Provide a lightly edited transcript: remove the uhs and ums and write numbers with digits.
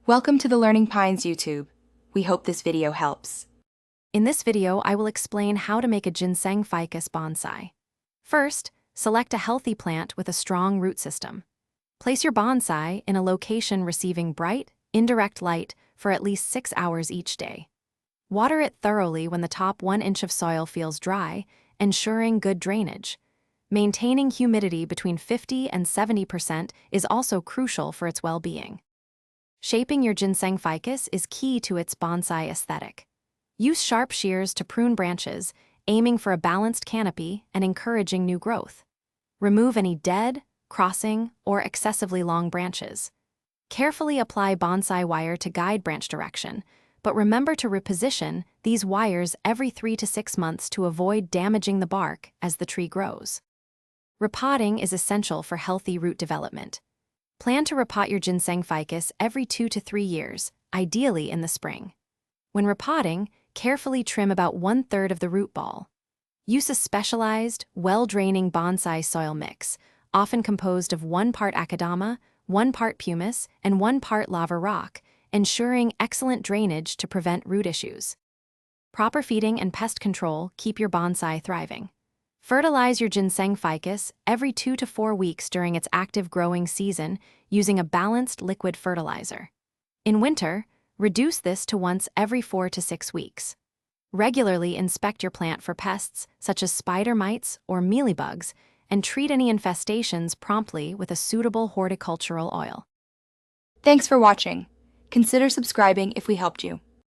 Welcome to the Learning Pines YouTube. We hope this video helps. In this video, I will explain how to make a Ginseng Ficus Bonsai. First, select a healthy plant with a strong root system. Place your bonsai in a location receiving bright, indirect light for at least 6 hours each day. Water it thoroughly when the top 1 inch of soil feels dry, ensuring good drainage. Maintaining humidity between 50 and 70% is also crucial for its well-being. Shaping your Ginseng ficus is key to its bonsai aesthetic. Use sharp shears to prune branches, aiming for a balanced canopy and encouraging new growth. Remove any dead, crossing, or excessively long branches. Carefully apply bonsai wire to guide branch direction, but remember to reposition these wires every 3 to 6 months to avoid damaging the bark as the tree grows. Repotting is essential for healthy root development. Plan to repot your Ginseng ficus every 2 to 3 years, ideally in the spring. When repotting, carefully trim about 1/3 of the root ball. Use a specialized, well-draining bonsai soil mix, often composed of 1 part akadama, 1 part pumice, and 1 part lava rock, ensuring excellent drainage to prevent root issues. Proper feeding and pest control keep your bonsai thriving. Fertilize your Ginseng ficus every 2 to 4 weeks during its active growing season using a balanced liquid fertilizer. In winter, reduce this to once every 4 to 6 weeks. Regularly inspect your plant for pests such as spider mites or mealybugs and treat any infestations promptly with a suitable horticultural oil. Thanks for watching. Consider subscribing if we helped you.